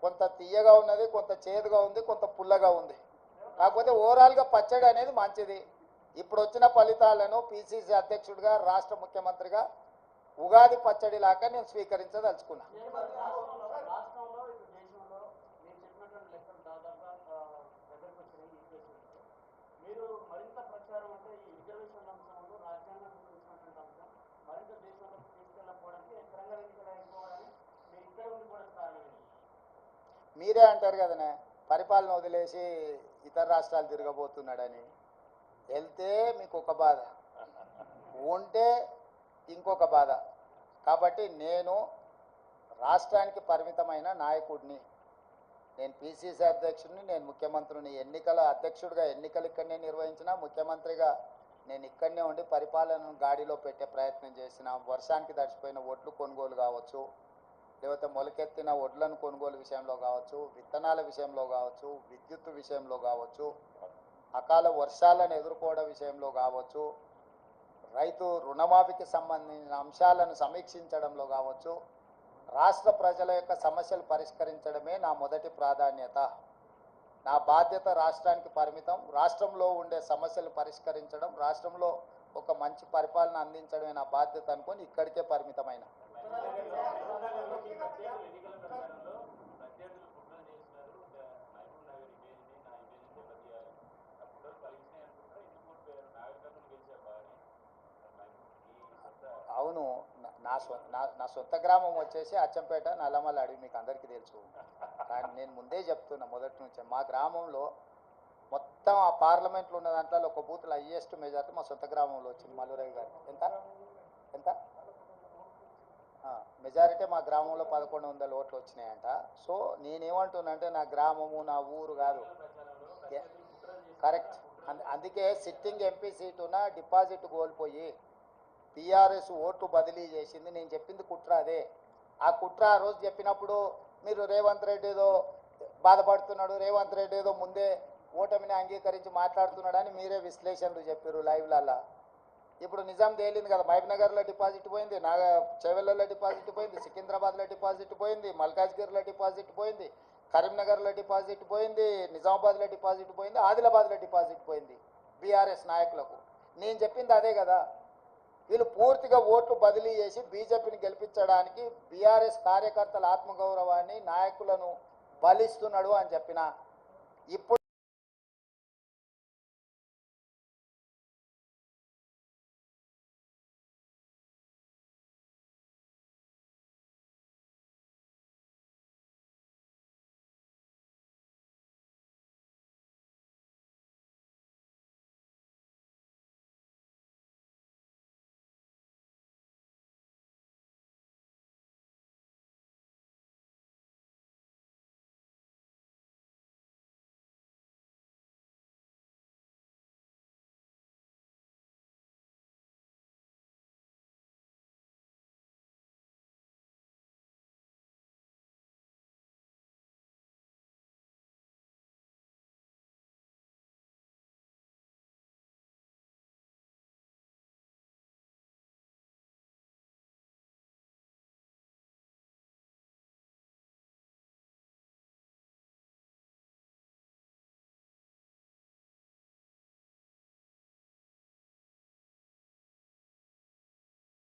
కొంత తీయగా ఉన్నది, కొంత చేదుగా ఉంది, కొంత పుల్లగా ఉంది. కాకపోతే ఓవరాల్గా పచ్చడి అనేది మంచిది. ఇప్పుడు వచ్చిన ఫలితాలను పిసిసి అధ్యక్షుడిగా, రాష్ట్ర ముఖ్యమంత్రిగా ఉగాది పచ్చడి లాగా నేను స్వీకరించదలుచుకున్నా. మీరే అంటారు కదనే పరిపాలన వదిలేసి ఇతర రాష్ట్రాలు తిరగబోతున్నాడని. వెళ్తే మీకు ఒక బాధ, ఉంటే ఇంకొక బాధ. కాబట్టి నేను రాష్ట్రానికి పరిమితమైన నాయకుడిని, నేను పిసిసి అధ్యక్షుడిని, నేను ముఖ్యమంత్రిని. ఎన్నికల అధ్యక్షుడిగా ఎన్నికలు ఇక్కడనే నిర్వహించిన, ముఖ్యమంత్రిగా నేను ఇక్కడనే ఉండి పరిపాలనను గాడిలో పెట్టే ప్రయత్నం చేసిన. వర్షానికి తడిచిపోయిన ఒడ్లు కొనుగోలు కావచ్చు, లేకపోతే మొలకెత్తిన ఒడ్లను కొనుగోలు విషయంలో కావచ్చు, విత్తనాల విషయంలో కావచ్చు, విద్యుత్ విషయంలో కావచ్చు, అకాల వర్షాలను ఎదుర్కోవడం విషయంలో కావచ్చు, రైతు రుణమాఫీకి సంబంధించిన అంశాలను సమీక్షించడంలో కావచ్చు, రాష్ట్ర ప్రజల యొక్క సమస్యలు పరిష్కరించడమే నా మొదటి ప్రాధాన్యత. నా బాధ్యత రాష్ట్రానికి పరిమితం. రాష్ట్రంలో ఉండే సమస్యలు పరిష్కరించడం, రాష్ట్రంలో ఒక మంచి పరిపాలన అందించడమే నా బాధ్యత అనుకొని ఇక్కడికే పరిమితమైన. అవును, నా సొంత గ్రామం వచ్చేసి అచ్చంపేట, నల్లమల్ల అడవి, మీకు అందరికీ తెలుసు. కానీ నేను ముందే చెప్తున్నా మొదటి నుంచే, మా గ్రామంలో మొత్తం ఆ పార్లమెంట్లో ఉన్న దాంట్లో ఒక బూత్లో హైయెస్ట్ మెజార్టీ మా సొంత గ్రామంలో వచ్చింది. మల్లురవి గారు ఎంత ఎంత మెజారిటీ మా గ్రామంలో 1100 ఓట్లు వచ్చినాయంట. సో నేనేమంటున్నానంటే నా గ్రామము నా ఊరు కాదు, కరెక్ట్. అందుకే సిట్టింగ్ ఎంపీ సీటున డిపాజిట్ కోల్పోయి టీఆర్ఎస్ ఓట్లు బదిలీ చేసింది. నేను చెప్పింది కుట్ర అదే. ఆ కుట్ర ఆ రోజు చెప్పినప్పుడు మీరు రేవంత్ రెడ్డి ఏదో బాధపడుతున్నాడు, రేవంత్ రెడ్డి ఏదో ముందే ఓటమిని అంగీకరించి మాట్లాడుతున్నాడని మీరే విశ్లేషణలు చెప్పారు లైవ్లల్లా. ఇప్పుడు నిజాం తేలింది కదా, మహబూబ్నగర్లో డిపాజిట్ పోయింది, చేవెళ్ళలో డిపాజిట్ పోయింది, సికింద్రాబాద్లో డిపాజిట్ పోయింది, మల్కాజ్గిరిలో డిపాజిట్ పోయింది, కరీంనగర్లో డిపాజిట్ పోయింది, నిజామాబాద్లో డిపాజిట్ పోయింది, ఆదిలాబాద్లో డిపాజిట్ పోయింది బీఆర్ఎస్ నాయకులకు. నేను చెప్పింది అదే కదా. వీళ్ళు పూర్తిగా ఓట్లు బదిలీ చేసి బీజేపీని గెలిపించడానికి బీఆర్ఎస్ కార్యకర్తల ఆత్మగౌరవాన్ని, నాయకులను బలిస్తున్నాడు అని చెప్పిన. ఇప్పుడు